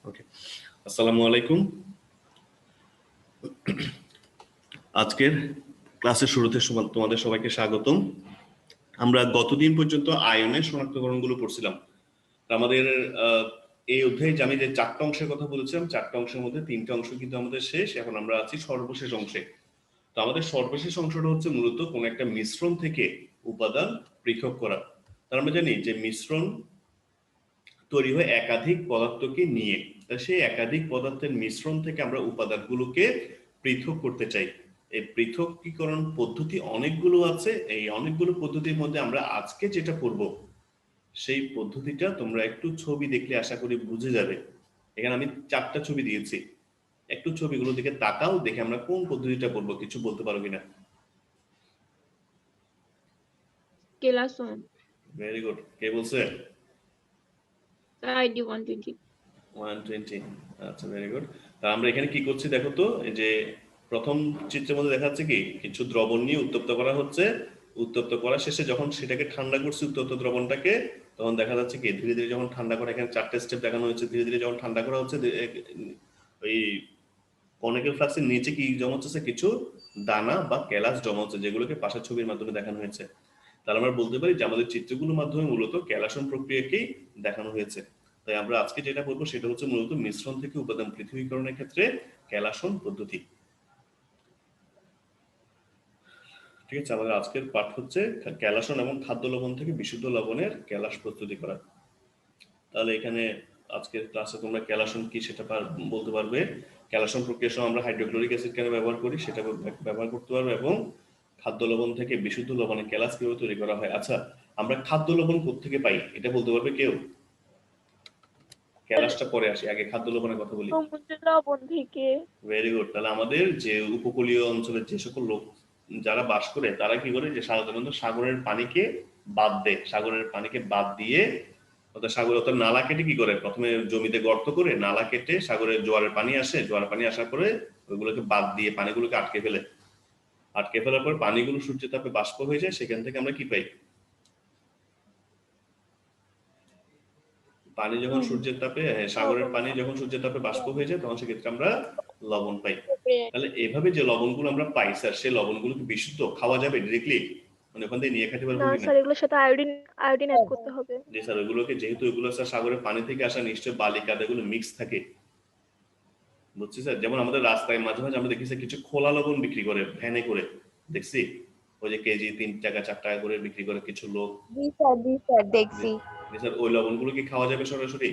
ওকে, আসসালামু আলাইকুম। আজকের ক্লাসের শুরুতে তোমাদের সবাইকে স্বাগতম। আমরা গতদিন পর্যন্ত আয়নের শনাক্তকরণগুলো পড়ছিলাম। আমাদের এই অধ্যায়ে আমি যে 4টা অংশের কথা বলেছিলাম, 4টা অংশের মধ্যে 3টা অংশ কিন্তু আমাদের শেষ। এখন আমরা আছি সর্বশেষ অংশে। তো আমাদের সর্বশেষ অংশটা হচ্ছে মূলত কোন একটা মিশ্রণ থেকে উপাদান পৃথক করা। তার আমরা জানি যে মিশ্রণ তৈরি হয় একাধিক পদার্থকে নিয়ে। সেই একাধিক পদার্থের মিশ্রণ থেকে আমরা উপাদানগুলোকে পৃথক করতে চাই। এই পৃথকীকরণ পদ্ধতি অনেকগুলো আছে। এই অনেকগুলো পদ্ধতির মধ্যে আমরা আজকে যেটা করব সেই পদ্ধতিটা তোমরা একটু ছবি দেখলে আশা করি বুঝে যাবে। এখানে আমি 4টা ছবি দিয়েছি, একটু ছবিগুলো দিকে তাকাও, দেখে আমরা কোন পদ্ধতিটা করব, কিছু বলতে পারো কিনা? কেলাসন। Very good. কে বলছে? আইডি 120। আচ্ছা, ভেরি গুড। তা আমরা এখানে কি করছি দেখো তো, এই যে প্রথম চিত্রের মধ্যে দেখা যাচ্ছে কি কিছু দ্রবণ নিয়ে উত্তপ্ত করা হচ্ছে। উত্তপ্ত করা শেষে যখন সেটাকে ঠান্ডা করছি উত্তপ্ত দ্রবণটাকে, তখন দেখা যাচ্ছে কি ধীরে ধীরে যখন ঠান্ডা করা, এখানে 4টে স্টেপ দেখানো হয়েছে। ধীরে ধীরে যখন ঠান্ডা করা হচ্ছে, ওই কনিক্যাল ফ্লাস্কের নিচে কি জমা হচ্ছে, কিছু দানা বা কেলাস জমা হচ্ছে, যেগুলোকে পাশের ছবির মাধ্যমে দেখানো হয়েছে। তাহলে আমরা বলতে পারি যে আমাদের চিত্রগুলোর মাধ্যমে মূলত কেলাসন প্রক্রিয়াকেই দেখানো হয়েছে। তাই আমরা আজকে যেটা বলবো সেটা হচ্ছে মূলত মিশ্রণ থেকে উপাদান পৃথকীকরণের ক্ষেত্রে কেলাসন পদ্ধতি। ঠিক আছে, আমাদের আজকের পাঠ হচ্ছে কেলাসন এবং খাদ্য লবণ থেকে বিশুদ্ধ লবণের কেলাস প্রস্তুতি করা। তাহলে এখানে আজকের ক্লাসে তোমরা কেলাসন কি সেটা বলতে পারবে। কেলাসন প্রক্রিয়ার সময় আমরা হাইড্রোক্লোরিক অ্যাসিড কেন ব্যবহার করি সেটা ব্যবহার করতে পারবে, এবং খাদ্য লবণ থেকে বিশুদ্ধ লবণের কেলাস কিভাবে তৈরি করা হয়। আচ্ছা, আমরা খাদ্য লবণ কোত্থেকে পাই এটা বলতে পারবে কেউ? কেলাসটা পরে আসি, আগে খাদ্য লবণের কথা বলি। সমুদ্র লবণ থেকে। Very good. তাহলে আমাদের যে উপকূলীয় অঞ্চলের যে সকল লোক যারা বাস করে তারা কি করে, যে সাধারণত সাগরের পানিকে বাদ দেয়। সাগরের পানিকে বাদ দিয়ে অর্থাৎ সাগর অর্থাৎ নালা কেটে কি করে, প্রথমে জমিতে গর্ত করে নালা কেটে সাগরের জোয়ারের পানি আসে, জোয়ারের পানি আসার পরে ওইগুলোকে বাদ দিয়ে পানিগুলোকে আটকে ফেলে। আটকে ফেলার পর পানিগুলো সূর্যের তাপে বাষ্প হয়ে যায়। সেখান থেকে আমরা কি পাই? পানি যখন সূর্যের তাপে, সাগরের পানি যখন সূর্যের তাপে বাষ্প হয়ে যায় তখন সেক্ষেত্রে আমরা লবণ পাই। তাহলে এভাবে যে লবণগুলো আমরা পাই স্যার, সেই লবণগুলো কি বিশুদ্ধ খাওয়া যাবে ডিরেক্টলি, মানে ওখান থেকে নিয়ে খেতে পারবো না কিনা? স্যার, এগুলোর সাথে আয়োডিন অ্যাড করতে হবে। জি স্যার, ওইগুলোকে যেহেতু এগুলো স্যার সাগরের পানি থেকে আসা, নিশ্চয়ই বালি কাদা এগুলো মিক্স থাকে। বুঝছি স্যার। যেমন আমাদের রাস্তায় মাঝে মাঝে আমরা দেখি কিছু খোলা লবণ বিক্রি করে ভ্যানে করে, দেখছি ওই যে কেজি 3 টাকা 4 টাকা করে বিক্রি করে কিছু লোক। জি স্যার দেখছি। স্যার ওই লবণগুলো কি খাওয়া যাবে সরাসরি?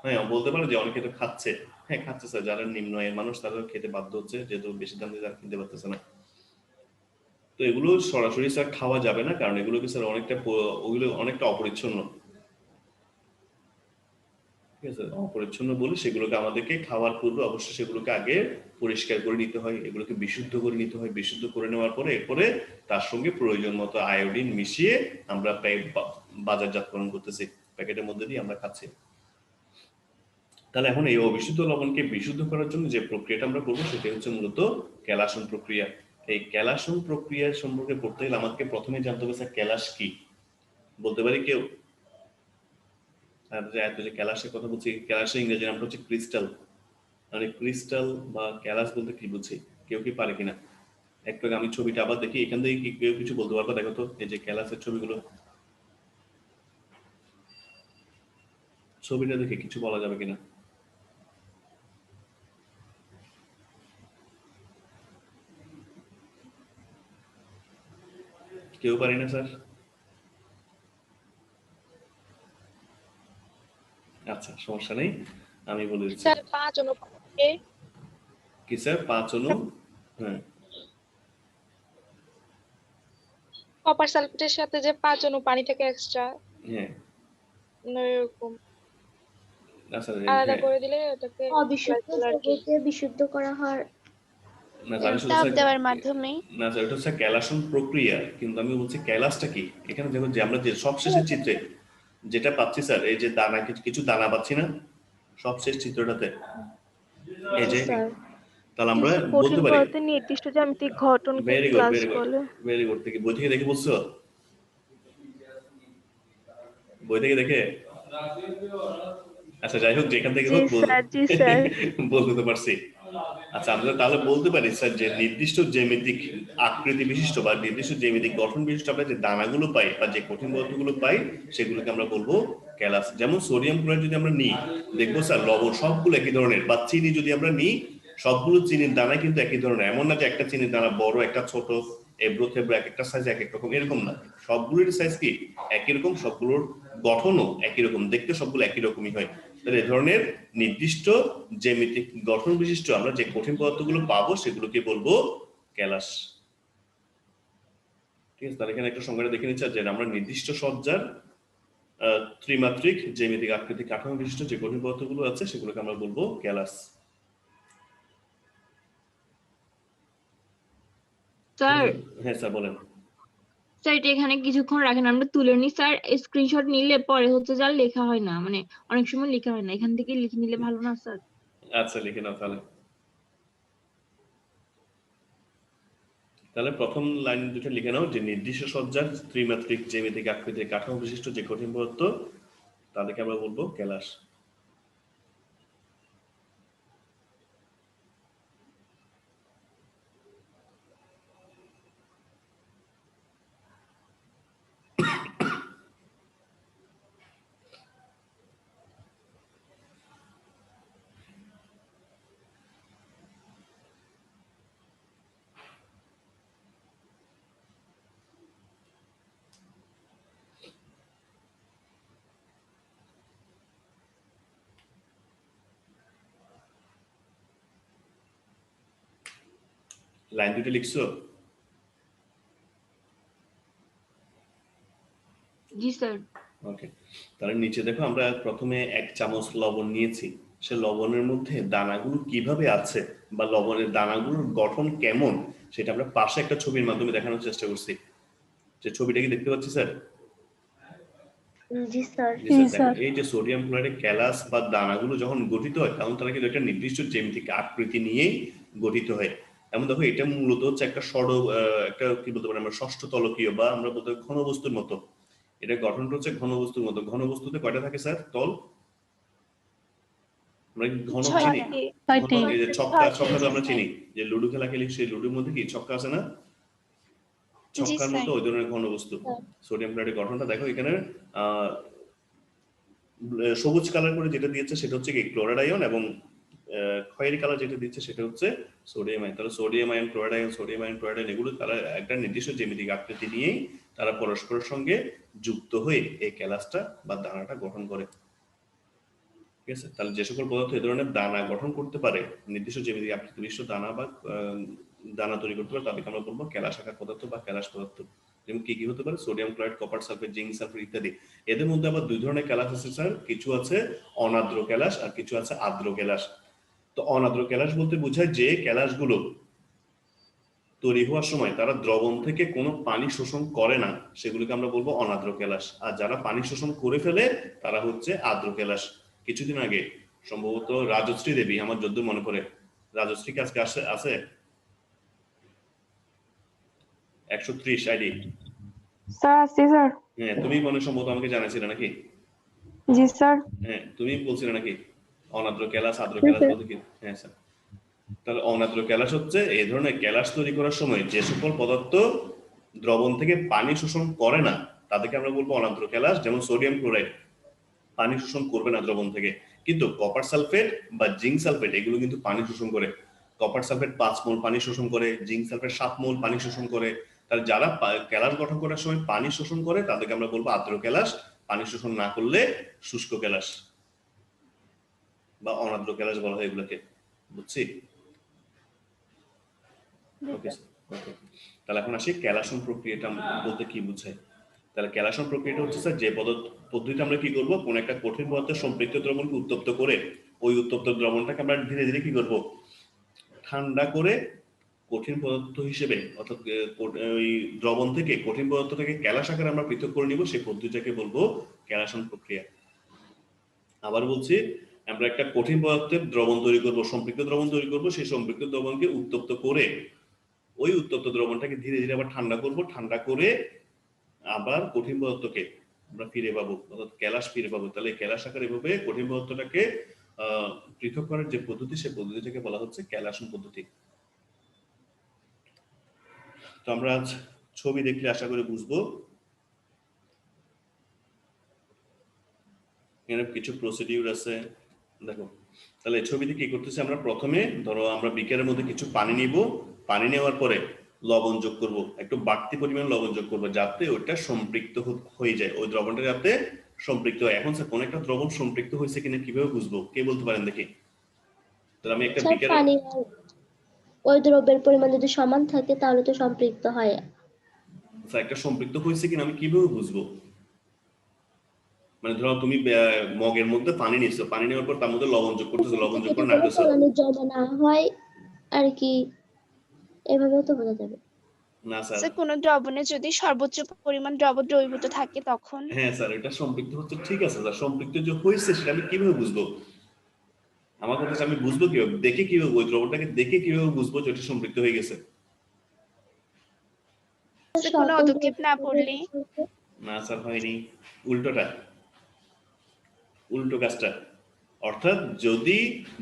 হ্যাঁ, বলতে পারে যে অনেকে তো খাচ্ছে। হ্যাঁ খাচ্ছে স্যার, যারা নিম্ন আয়ের মানুষ তারা খেতে বাধ্য হচ্ছে, যেহেতু বেশি দাম দিয়ে তারা কিনতে পারতেছে না। তো এগুলো সরাসরি স্যার খাওয়া যাবে না, কারণ এগুলো কি স্যার ওগুলো অনেকটা অপরিচ্ছন্ন। ঠিক আছে, অপরিচ্ছন্ন বলে সেগুলোকে আমাদেরকে খাওয়ার পূর্বে অবশ্যই সেগুলোকে আগে পরিষ্কার করে নিতে হয়, এগুলোকে বিশুদ্ধ করে নিতে হয়। বিশুদ্ধ করে নেওয়ার পরে এরপরে তার সঙ্গে প্রয়োজন মতো আয়োডিন মিশিয়ে আমরা বাজারজাতকরণ করতেছি, প্যাকেটের মধ্যে দিয়ে আমরা খাচ্ছি। তাহলে এখন এই অবিশুদ্ধ লবণকে বিশুদ্ধ করার জন্য যে প্রক্রিয়াটা আমরা করবো সেটা হচ্ছে মূলত কেলাসন প্রক্রিয়া। এই কেলাসন প্রক্রিয়া সম্পর্কে পড়তে গেলে আমাদেরকে প্রথমে জানতে হবে স্যার কেলাস কি, বলতে পারি কেউ? এত যে ক্যালাসের কথা বলছি, ক্যালাসের ইংরেজি নামটা হচ্ছে ক্রিস্টাল। মানে ক্রিস্টাল বা ক্যালাস বলতে কি বুঝি, কেউ কি পারে কিনা? একটু আগে আমি ছবিটা আবার দেখি, এখান থেকে কি কেউ কিছু বলতে পারবে? দেখো তো এই যে ক্যালাসের ছবিগুলো, ছবিটা দেখে কিছু বলা যাবে কিনা? কেউ পারি না স্যার? আচ্ছা, সমস্যা নেই, আমি বলে দিচ্ছি। স্যার 5 অনুপাতে কি স্যার? 5 অনু? হ্যাঁ, কপার সালফেটের সাথে যে 5 অনু পানি থেকে এক্সট্রা, হ্যাঁ এরকম আচ্ছা, আলাদা হ্যাঁ করে দিলে এটাকে অবিশুদ্ধ যৌগকে বিশুদ্ধ করা হয় না স্যার, আমি তাপ শুধু দেওয়ার মাধ্যমে। না স্যার, এটা হচ্ছে ক্যালাসন প্রক্রিয়া, কিন্তু আমি বলছি ক্যালাসটা কি। এখানে দেখুন যে আমরা যে সবশেষের চিত্রে যেটা পাচ্ছি স্যার, এই যে দানা, কিছু দানা পাচ্ছি না সবশেষ চিত্রটাতে, এই যে, তাহলে আমরা বলতে পারি পদার্থের নির্দিষ্ট জ্যামিতিক গঠনকে very good, class very good, বলে। Very good. থেকে বই থেকে দেখে বুঝছো? বই থেকে দেখে আচ্ছা যাই হোক, যেখান থেকে জি হোক স্যার, জি স্যার। বলতে তো পারছি। আচ্ছা আমরা তাহলে বলতে পারি স্যার যে নির্দিষ্ট জ্যামিতিক আকৃতি বিশিষ্ট বা নির্দিষ্ট জ্যামিতিক গঠন বিশিষ্ট আমরা যে দানাগুলো পাই বা যে কঠিন পদার্থগুলো পাই সেগুলোকে আমরা বলবো ক্যালাস। যেমন সোডিয়াম ক্লোরাইড যদি আমরা নিই, দেখবো স্যার লবণ সবগুলো একই ধরনের, বা চিনি যদি আমরা নিই সবগুলো চিনির দানা কিন্তু একই ধরনের। এমন না যে একটা চিনির দানা বড় একটা ছোট, এব্রো থেব্রো এক একটা সাইজ এক এক রকম, এরকম না। সবগুলোর সাইজ কি একই রকম, সবগুলোর গঠনও একই রকম, দেখতে সবগুলো একই রকমই হয়। তাহলে এ ধরনের নির্দিষ্ট জ্যামিতিক গঠন বিশিষ্ট আমরা যে কঠিন পদার্থগুলো পাবো সেগুলোকে বলবো ক্যালাস। ঠিক আছে, তাহলে এখানে একটা সংজ্ঞাটা দেখে নিচ্ছি যে আমরা নির্দিষ্ট সজ্জার ত্রিমাত্রিক জ্যামিতিক আকৃতি কাঠামো বিশিষ্ট যে কঠিন পদার্থগুলো আছে সেগুলোকে আমরা বলবো ক্যালাস। স্যার হ্যাঁ স্যার বলেন। স্যার এটা এখানে কিছুক্ষণ রাখেন, আমরা তুলে নিই স্যার। স্ক্রিনশট নিলে পরে হচ্ছে যা লেখা হয় না, মানে অনেক সময় লেখা হয় না, এখান থেকে লিখে নিলে ভালো না স্যার? আচ্ছা লিখে নাও তাহলে। তাহলে প্রথম লাইন দুটো লিখে নাও যে নির্দিষ্ট সজ্জার ত্রিমাত্রিক জ্যামিতিক আকৃতির কাঠামো বিশিষ্ট যে কঠিন পদার্থ তাদেরকে আমরা বলবো ক্যালাস। লাইন দুটো লিখছো? জি স্যার। ওকে, তাহলে নিচে দেখো আমরা প্রথমে 1 চামচ লবণ নিয়েছি, সে লবণের মধ্যে দানাগুলো কিভাবে আছে বা লবণের দানাগুলোর গঠন কেমন সেটা আমরা পাশে একটা ছবির মাধ্যমে দেখানোর চেষ্টা করছি। যে ছবিটা কি দেখতে পাচ্ছি স্যার? জি স্যার। জি স্যার, দেখো এই যে সোডিয়াম ক্লোরাইডের ক্যালাস বা দানাগুলো যখন গঠিত হয় তখন তারা কিন্তু একটা নির্দিষ্ট জ্যামিতিক আকৃতি নিয়েই গঠিত হয়। এমন দেখো এটা মূলত হচ্ছে একটা একটা কি বলতে পারি আমরা ষষ্ঠ তলকীয় বা আমরা বলতে পারি ঘনবস্তুর মতো। এটা গঠনটা হচ্ছে ঘনবস্তুর মতো। ঘনবস্তুতে কয়টা থাকে স্যার তল? আমরা কি ঘন চিনি? এই যে ছক্কা, ছক্কা তো আমরা চিনি যে লুডো খেলা খেলি, সেই লুডোর মধ্যে কি ছক্কা আছে না? জি ছক্কার স্যার। মতো ওই ধরনের ঘনবস্তু। সোডিয়াম ক্লোরাইডের গঠনটা দেখো এখানে আহ সবুজ কালার করে যেটা দিয়েছে সেটা হচ্ছে কি ক্লোরাইড আয়ন, এবং খয়েরি কালার যেটা দিচ্ছে সেটা হচ্ছে সোডিয়াম আয়ন। তাহলে sodium ion, chloride ion, sodium ion, chloride ion এগুলো তারা একটা নির্দিষ্ট জ্যামিতিক আকৃতি নিয়েই তারা পরস্পরের সঙ্গে যুক্ত হয়ে এই ক্যালাসটা বা দানাটা গঠন করে। ঠিক আছে, তাহলে যে সকল পদার্থ এই ধরনের দানা গঠন করতে পারে, নির্দিষ্ট জ্যামিতিক আকৃতি বিশিষ্ট দানা বা দানা তৈরি করতে পারে, তাদেরকে আমরা বলবো ক্যালাস আকার পদার্থ বা ক্যালাস পদার্থ। যেমন কি কি হতে পারে? Sodium chloride, copper sulphate, zinc sulphate ইত্যাদি। এদের মধ্যে আবার দুই ধরনের ক্যালাস আছে স্যার, কিছু আছে অনাদ্র ক্যালাস আর কিছু আছে আর্দ্র ক্যালাস। তো অনাদ্র ক্যালাস বলতে বোঝায় যে ক্যালাসগুলো তৈরি হওয়ার সময় তারা দ্রবণ থেকে কোনো পানি শোষণ করে না, সেগুলোকে আমরা বলবো অনাদ্র ক্যালাস। আর যারা পানি শোষণ করে ফেলে তারা হচ্ছে আর্দ্র ক্যালাস। কিছুদিন আগে সম্ভবত রাজশ্রী দেবী, আমার যদ্দূর মনে পড়ে, রাজশ্রী কি আজকে আছে 130 আইডি? স্যার আসছি স্যার। হ্যাঁ, তুমি মনে সম্ভবত আমাকে জানাইছিলে নাকি? জি স্যার। হ্যাঁ, তুমি বলছিলে নাকি অনাদ্র ক্যালাস আর্দ্র ক্যালাস বলতে কি? হ্যাঁ স্যার। তাহলে অনাদ্র ক্যালাস হচ্ছে এই ধরনের ক্যালাস তৈরি করার সময় যে সকল পদার্থ দ্রবণ থেকে পানি শোষণ করে না তাদেরকে আমরা বলবো অনাদ্র ক্যালাস। যেমন সোডিয়াম ক্লোরাইড পানি শোষণ করবে না দ্রবণ থেকে, কিন্তু কপার সালফেট বা জিঙ্ক সালফেট এগুলো কিন্তু পানি শোষণ করে। কপার সালফেট 5 মোল পানি শোষণ করে, জিঙ্ক সালফেট 7 মোল পানি শোষণ করে। তাহলে যারা ক্যালাস গঠন করার সময় পানি শোষণ করে তাদেরকে আমরা বলবো আর্দ্র ক্যালাস, পানি শোষণ না করলে শুষ্ক ক্যালাস বা অনাদ্র ক্যালাস বলা হয় এগুলোকে। বুঝছি? ওকে ওকে, তাহলে এখন আসি ক্যালাসন প্রক্রিয়াটা বলতে কি বোঝায়। তাহলে ক্যালাসন প্রক্রিয়াটা হচ্ছে স্যার যে পদ্ধতিতে আমরা কি করব, কোন একটা কঠিন পদার্থের সম্পৃক্ত দ্রবণকে উত্তপ্ত করে ওই উত্তপ্ত দ্রবণটাকে আমরা ধীরে ধীরে কি করব, ঠান্ডা করে কঠিন পদার্থ হিসেবে, অর্থাৎ ওই দ্রবণ থেকে কঠিন পদার্থ থেকে ক্যালাস আকারে আমরা পৃথক করে নিব, সেই পদ্ধতিটাকে বলবো ক্যালাসন প্রক্রিয়া। আবার বলছি, আমরা একটা কঠিন পদার্থের দ্রবণ তৈরি করব, সম্পৃক্ত দ্রবণ তৈরি করব, সেই সম্পৃক্ত দ্রবণকে উত্তপ্ত করে ওই উত্তপ্ত দ্রবণটাকে ধীরে ধীরে আবার ঠান্ডা করব, ঠান্ডা করে আবার কঠিন পদার্থকে আমরা ফিরে পাবো, অর্থাৎ ক্যালাস ফিরে পাবো। তাহলে ক্যালাস আকার এভাবে কঠিন পদার্থটাকে পৃথক করার যে পদ্ধতি, সেই পদ্ধতিটাকে বলা হচ্ছে ক্যালাসন পদ্ধতি। তো আমরা আজ ছবি দেখলে আশা করি বুঝবো। এখানে কিছু প্রসিডিউর আছে, দেখো। তাহলে ছবিতে কি করতেছি আমরা, প্রথমে ধরো আমরা বিকারের মধ্যে কিছু পানি নিব, পানি নেওয়ার পরে লবণ যোগ করব, একটু বাড়তি পরিমাণ লবণ যোগ করবো যাতে ওটা সম্পৃক্ত হয়ে যায়, ওই দ্রবণটা যাতে সম্পৃক্ত হয়। এখন স্যার কোন একটা দ্রবণ সম্পৃক্ত হয়েছে কিনা কিভাবে বুঝবো, কে বলতে পারেন দেখি? তাহলে আমি একটা বিকারে পানি ওই দ্রব্যের পরিমাণ যদি সমান থাকে তাহলে তো সম্পৃক্ত হয়। স্যার একটা সম্পৃক্ত হয়েছে কিনা আমি কিভাবে বুঝবো? মানে ধরো তুমি মগের মধ্যে পানি নিয়েছো, পানি নেওয়ার পর তার মধ্যে লবণ যোগ করতেছো, লবণ যোগ করে নাড়তেছো, জমা না হয় আর কি, এভাবেও তো বোঝা যাবে। না স্যার। স্যার কোনো দ্রবণে যদি সর্বোচ্চ পরিমাণ দ্রব দ্রবীভূত থাকে তখন? হ্যাঁ স্যার, এটা সম্পৃক্ত হচ্ছে, ঠিক আছে স্যার। সম্পৃক্ত যে হয়েছে সেটা আমি কিভাবে বুঝবো? আমার কথা হচ্ছে আমি বুঝবো কিভাবে, দেখে কিভাবে, ওই দ্রবণটাকে দেখে কিভাবে বুঝবো যে ওটা সম্পৃক্ত হয়ে গেছে? কোনো পদক্ষেপ না পড়লে? না স্যার, হয়নি, উল্টোটা, উল্টো কাজটা। অর্থাৎ যদি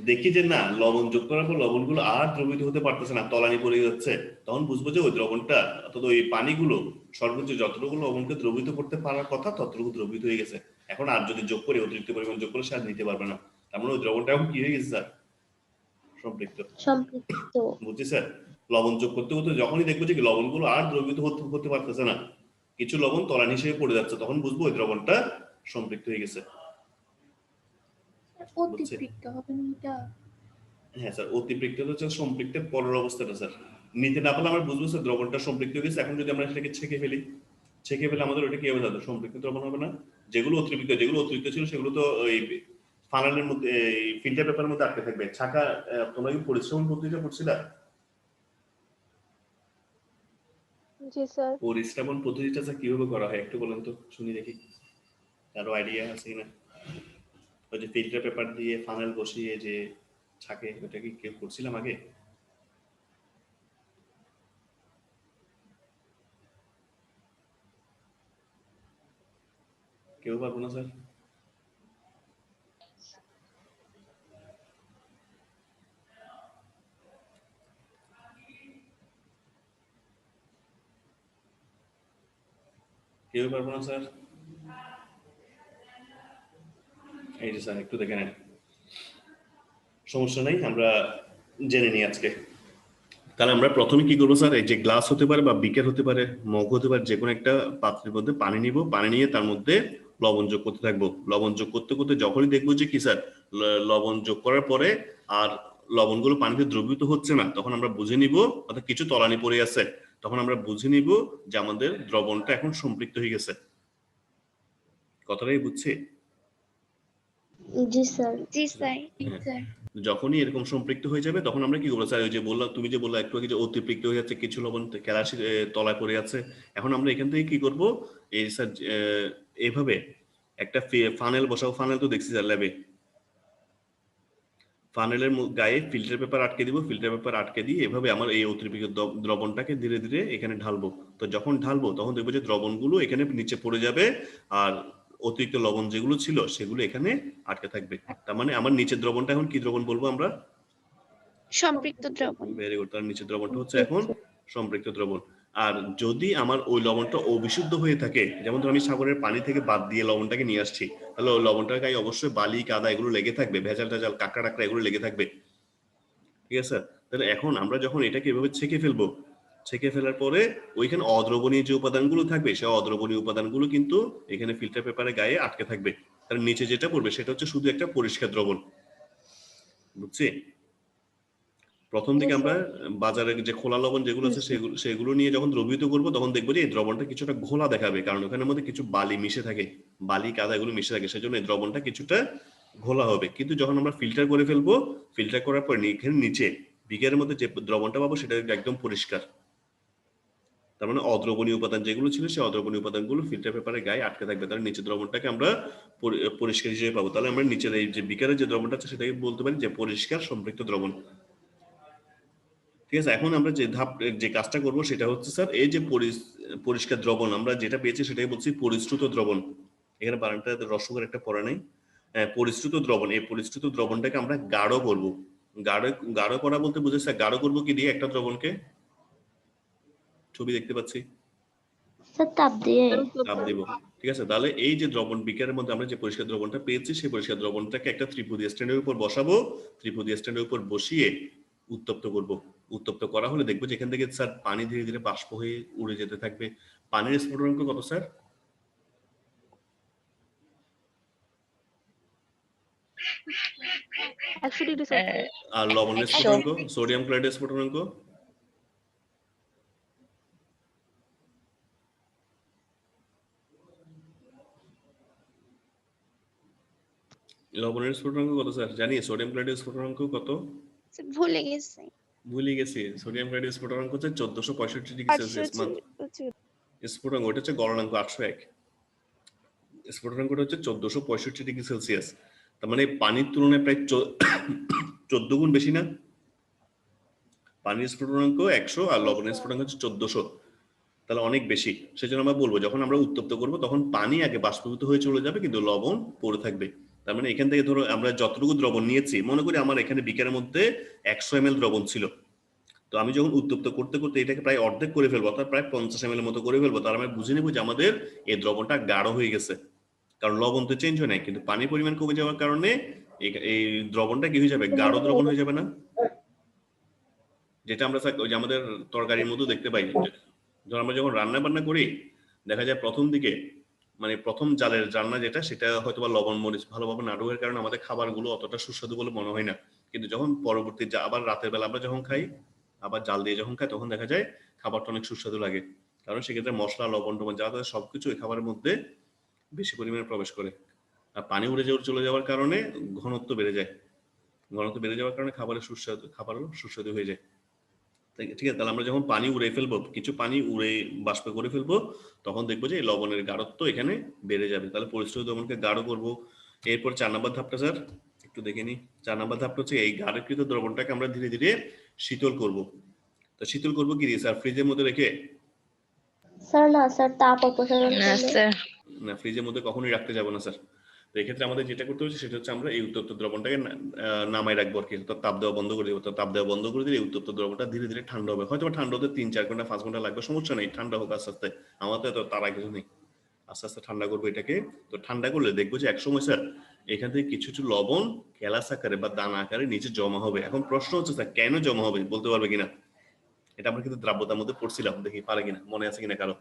দেখি যে না, লবণ যোগ করার পর লবণগুলো আর দ্রবীভূত হতে পারতেছে না, তলানি পড়ে যাচ্ছে, তখন বুঝবো যে ওই দ্রবণটা, অর্থাৎ ওই পানিগুলো সর্বোচ্চ যতটুকু লবণকে দ্রবীভূত করতে পারার কথা ততটুকু দ্রবীভূত হয়ে গেছে। এখন আর যদি যোগ করে, অতিরিক্ত পরিমাণ যোগ করে সে আর নিতে পারবে না। তার মানে ওই দ্রবণটা এখন কি হয়ে গেছে স্যার? সম্পৃক্ত। বুঝছি স্যার। লবণ যোগ করতে করতে যখনই দেখবো যে লবণগুলো আর দ্রবীভূত হতে পারতেছে না, কিছু লবণ তলানি হিসেবে পড়ে যাচ্ছে, তখন বুঝবো ওই দ্রবণটা সম্পৃক্ত হয়ে গেছে। অতিপৃক্ত হবে না এটা? হ্যাঁ স্যার, অতিপৃক্ত হচ্ছে সম্পৃক্তের পরের অবস্থাটা স্যার। নিতে না পারলে আমরা বুঝবো স্যার দ্রবণটা সম্পৃক্ত হয়ে গেছে। এখন যদি আমরা সেটাকে ছেঁকে ফেলি, ছেঁকে ফেলে আমাদের ওটা কি হবে দাদা? সম্পৃক্ত দ্রবণ হবে না? যেগুলো অতিরিক্ত ছিল সেগুলো তো ওই ফানেলের মধ্যে, এই ফিল্টার পেপারের মধ্যে আটকে থাকবে। ছাকা, তোমরা কি পরিশ্রম পদ্ধতিটা করছিলা? জি স্যার। পরিশ্রমণ পদ্ধতিটা স্যার কিভাবে করা হয় একটু বলেন তো, শুনি দেখি, কারো আইডিয়া আছে কিনা? ওই যে ফিল্টার পেপার দিয়ে ফানেল বসিয়ে যে ছাকে, ওটা কি কেউ করছিলাম আগে? কেউ পারবো না স্যার? কেউ পারবো না স্যার? এই যে স্যার একটু দেখে নেন, সমস্যা নেই, আমরা জেনে নিই আজকে। তাহলে আমরা প্রথমে কি করবো স্যার, এই যে গ্লাস হতে পারে বা বিকার হতে পারে, মগ হতে পারে, যে কোনো একটা পাত্রের মধ্যে পানি নিব, পানি নিয়ে তার মধ্যে লবণ যোগ করতে থাকবো। লবণ যোগ করতে করতে যখনই দেখবো যে কি স্যার, লবণ যোগ করার পরে আর লবণগুলো পানিতে দ্রবীভূত হচ্ছে না, তখন আমরা বুঝে নিব, অর্থাৎ কিছু তলানি পড়ে আছে, তখন আমরা বুঝে নিব যে আমাদের দ্রবণটা এখন সম্পৃক্ত হয়ে গেছে। কথাটাই বুঝছি? জি স্যার। জি স্যার। যখনই এরকম সম্পৃক্ত হয়ে যাবে তখন আমরা কি করবো স্যার, ওই যে বললাম, তুমি যে বললা একটু আগে যে অতিপৃক্ত হয়ে যাচ্ছে, কিছু লবণ ক্যালাসি তলায় পড়ে যাচ্ছে, এখন আমরা এখান থেকে কি করব, এই স্যার এইভাবে একটা ফানেল বসাবো। ফানেল তো দেখছি স্যার ল্যাবে, ফানেলের গায়ে ফিল্টার পেপার আটকে দিব, ফিল্টার পেপার আটকে দিয়ে এভাবে আমার এই অতিরিক্ত দ্রবণটাকে ধীরে ধীরে এখানে ঢালবো। তো যখন ঢালবো তখন দেখবো যে দ্রবণগুলো এখানে নিচে পড়ে যাবে, আর অতিরিক্ত লবণ যেগুলো ছিল সেগুলো এখানে আটকে থাকবে। তার মানে আমার নিচের দ্রবণটা এখন কি দ্রবণ বলবো আমরা? সম্পৃক্ত দ্রবণ। Very good. তার নিচের দ্রবণটা হচ্ছে এখন সম্পৃক্ত দ্রবণ। আর যদি আমার ওই লবণটা অবিশুদ্ধ হয়ে থাকে, যেমন ধর আমি সাগরের পানি থেকে বাদ দিয়ে লবণটাকে নিয়ে আসছি, তাহলে ওই লবণটার গায়ে অবশ্যই বালি কাদা এগুলো লেগে থাকবে, ভেজাল টাজাল কাঁকড়া টাকড়া এগুলো লেগে থাকবে, ঠিক আছে? তাহলে এখন আমরা যখন এটাকে এভাবে ছেঁকে ফেলবো, ছেঁকে ফেলার পরে ওইখানে অদ্রবণীয় যে উপাদানগুলো থাকবে, সেই অদ্রবণীয় উপাদানগুলো কিন্তু এখানে ফিল্টার পেপারের গায়ে আটকে থাকবে। তার নিচে যেটা পড়বে সেটা হচ্ছে শুধু একটা পরিষ্কার দ্রবণ। বুঝছি? প্রথম দিকে আমরা বাজারে যে খোলা লবণ যেগুলো আছে সেগুলো নিয়ে যখন দ্রবীভূত করবো, তখন দেখবো যে এই দ্রবণটা কিছুটা ঘোলা দেখাবে, কারণ ওখানের মধ্যে কিছু বালি মিশে থাকে, বালি কাদা এগুলো মিশে থাকে, সেজন্য এই দ্রবণটা কিছুটা ঘোলা হবে। কিন্তু যখন আমরা ফিল্টার করে ফেলবো, ফিল্টার করার পর এখানে নিচে বিকারের মধ্যে যে দ্রবণটা পাবো সেটা একদম পরিষ্কার। তার মানে অদ্রবণীয় উপাদান যেগুলো ছিল সেই অদ্রবণীয় উপাদানগুলো ফিল্টার পেপারের গায়ে আটকে থাকবে, তাহলে নিচের দ্রবণটাকে আমরা পরিষ্কার হিসেবে পাবো। তাহলে আমরা নিচের এই যে বিকারের যে দ্রবণটা আছে সেটাকে বলতে পারি যে পরিষ্কার সম্পৃক্ত দ্রবণ। ঠিক আছে? এখন আমরা যে কাজটা করব সেটা হচ্ছে স্যার, এই যে পরিষ্কার দ্রবণ আমরা যেটা পেয়েছি সেটাকে বলছি পরিশ্রুত দ্রবণ। এখানে বানানটা রসকের একটা পড়া নেই। পরিশ্রুত দ্রবণ, এই পরিশ্রুত দ্রবণটাকে আমরা গাঢ় করব। গাঢ় গাঢ় করা বলতে বুঝেছে গাঢ় করব কি দিয়ে? একটা দ্রবণকে ছবি দেখতে পাচ্ছি, স্যার তাপ দিয়ে। চাপ দেব। ঠিক আছে, তাহলে এই যে দ্রবণ বিকারের মধ্যে আমরা যে পরিষ্কার দ্রবণটা পেয়েছি, সেই পরিষ্কার দ্রবণটাকে একটা ত্রিপদী স্ট্যান্ডের উপর বসাবো। ত্রিপদী স্ট্যান্ডের উপর বসিয়ে উত্তপ্ত করব। উত্তপ্ত করা হলে দেখবো যে এখান থেকে স্যার পানি ধীরে ধীরে বাষ্প হয়ে উড়ে যেতে থাকবে। পানির স্ফুটনাঙ্ক কত স্যার? 100 degree Celsius. আর লবণের স্ফুটনাঙ্ক, সোডিয়াম ক্লোরাইডের স্ফুটনাঙ্ক? লবণের স্ফুটনাঙ্ক কত স্যার জানি? সোডিয়াম ক্লোরাইডের স্ফুটনাঙ্ক কত? ভুলে গেছি। ভুলে গেছি। সোডিয়াম ক্লোরাইডের স্ফুটনাঙ্ক হচ্ছে 1465 ডিগ্রি সেলসিয়াস মাত্র। স্ফুটনাঙ্ক ওটা হচ্ছে গলনাঙ্ক 801। স্ফুটনাঙ্কটা হচ্ছে 1465 ডিগ্রি সেলসিয়াস। তার মানে পানির তুলনায় প্রায় 14 গুণ বেশি না? পানির স্ফুটনাঙ্ক 100 আর লবণের স্ফুটনাঙ্ক হচ্ছে 1400, তাহলে অনেক বেশি। সেজন্য আমরা বলবো যখন আমরা উত্তপ্ত করব তখন পানি আগে বাষ্পীভূত হয়ে চলে যাবে, কিন্তু লবণ পড়ে থাকবে। তার মানে এখান থেকে ধরো আমরা যতটুকু দ্রবণ নিয়েছি, মনে করি আমার এখানে বিকারের মধ্যে 100 ml দ্রবণ ছিল, তো আমি যখন উত্তপ্ত করতে করতে এটাকে প্রায় অর্ধেক করে ফেলবো, অর্থাৎ প্রায় 50 ml এর মতো করে ফেলবো, তার মানে বুঝে নেবো যে আমাদের এই দ্রবণটা গাঢ় হয়ে গেছে। কারণ লবণ তো চেঞ্জ হয় নাই, কিন্তু পানির পরিমাণ কমে যাওয়ার কারণে এই দ্রবণটা কি হয়ে যাবে? গাঢ় দ্রবণ হয়ে যাবে না? যেটা আমরা ওই যে আমাদের তরকারির মধ্যে দেখতে পাই, ধর আমরা যখন রান্না বান্না করি দেখা যায় প্রথম দিকে মানে প্রথম জালের রান্না যেটা, সেটা হয়তো বা লবণ মরিচ ভালোভাবে না ঢোকার কারণে আমাদের খাবারগুলো অতটা সুস্বাদু বলে মনে হয় না। কিন্তু যখন পরবর্তী আবার রাতের বেলা আমরা যখন খাই, আবার জাল দিয়ে যখন খাই, তখন দেখা যায় খাবারটা অনেক সুস্বাদু লাগে। কারণ সেক্ষেত্রে মশলা লবণ টবণ যা তাদের সবকিছু এই খাবারের মধ্যে বেশি পরিমাণে প্রবেশ করে। আর পানি উড়ে চলে যাওয়ার কারণে ঘনত্ব বেড়ে যায়। ঘনত্ব বেড়ে যাওয়ার কারণে খাবারও সুস্বাদু হয়ে যায়। ঠিক আছে, তাহলে আমরা যখন পানি উড়ে ফেলবো, কিছু পানি উড়ে বাষ্প করে ফেলবো, তখন দেখবো যে লবণের গাঢ়ত্ব এখানে বেড়ে যাবে। তাহলে পরিশ্রুত দ্রবণকে গাঢ় করবো। এরপর 4 নম্বর ধাপটা স্যার একটু দেখে নিই। 4 নম্বর ধাপটা হচ্ছে এই গাঢ়কৃত দ্রবণটাকে আমরা ধীরে ধীরে শীতল করব। তো শীতল করবো কি দিয়ে স্যার? ফ্রিজের মধ্যে রেখে? স্যার না স্যার, তাপ অপসারণ করলে। না, ফ্রিজের মধ্যে কখনোই রাখতে যাবো না স্যার। তো এক্ষেত্রে আমাদের যেটা করতে হচ্ছে সেটা হচ্ছে আমরা এই উত্তপ্ত দ্রবণটাকে নামায় রাখবো আর কি, তাপ দেওয়া বন্ধ করে দেবো। তো তাপ দেওয়া বন্ধ করে দিলে এই উত্তপ্ত দ্রবণটা ধীরে ধীরে ঠান্ডা হবে। হয়তো ঠান্ডা হতে 3-4 ঘন্টা 5 ঘন্টা লাগবে, সমস্যা নেই, ঠান্ডা হোক আস্তে আস্তে, আমার তো এত তাড়া কিছু নেই। আস্তে আস্তে ঠান্ডা করবো এটাকে। তো ঠান্ডা করলে দেখবো যে একসময় স্যার এখান থেকে কিছু কিছু লবণ গ্যালাস আকারে বা দানা আকারে নিচে জমা হবে। এখন প্রশ্ন হচ্ছে স্যার কেন জমা হবে, বলতে পারবে কিনা? এটা আমরা কিন্তু দ্রাব্যতার মধ্যে পড়ছিলাম, দেখি পারে কিনা, মনে আছে কিনা কারো?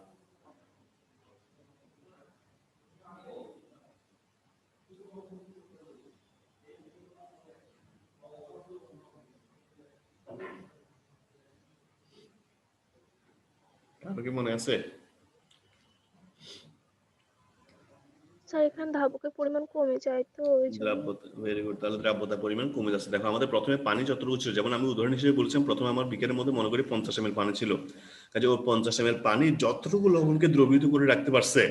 কারো কি মনে আছে? স্যার এখানে ধাবকের পরিমাণ কমে যায়, তো ওই জন্য। দ্রাব্যতা, ভেরি গুড। তাহলে দ্রাব্যতার পরিমাণ কমে যাচ্ছে। দেখো আমাদের প্রথমে পানি যতটুকু ছিল, যেমন আমি উদাহরণ হিসেবে বলছিলাম, প্রথমে আমার বিকেলের মধ্যে মনে করি 50 ml পানি ছিল, কাজে ওই 50 ml পানি যতটুকু লবণকে দ্রবীভূত করে রাখতে পারছে,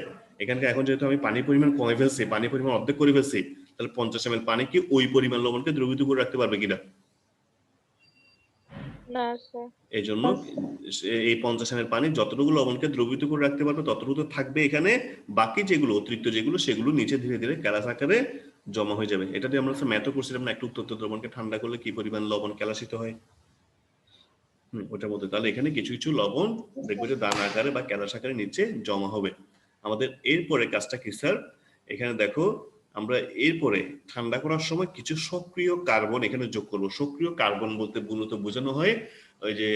এখানকার এখন যেহেতু আমি পানির পরিমাণ কমে ফেলছি, পানির পরিমাণ অর্ধেক করে ফেলছি, তাহলে 50 ml পানি কি ওই পরিমাণ লবণকে দ্রবীভূত করে রাখতে পারবে কিনা? না স্যার। এই জন্য এই 50 ml পানি যতটুকু লবণকে দ্রবীভূত করে রাখতে পারবে ততটুকু তো থাকবে এখানে, বাকি যেগুলো অতিরিক্ত যেগুলো সেগুলো নিচে ধীরে ধীরে গ্যালাস আকারে জমা হয়ে যাবে। এটা দিয়ে আমরা ম্যাথও করছিলাম না, একটু উত্তপ্ত দ্রবণকে ঠান্ডা করলে কি পরিমাণ লবণ গ্যালাসিত হয়, ওটার মধ্যে। তাহলে এখানে কিছু কিছু লবণ দেখবো যে দানা আকারে বা গ্যালাস আকারে নিচে জমা হবে। আমাদের এরপরে কাজটা কি স্যার? এখানে দেখো আমরা এরপরে ঠান্ডা করার সময় কিছু সক্রিয় কার্বন এখানে যোগ করব। সক্রিয় কার্বন বলতে মূলত বোঝানো হয় ওই যে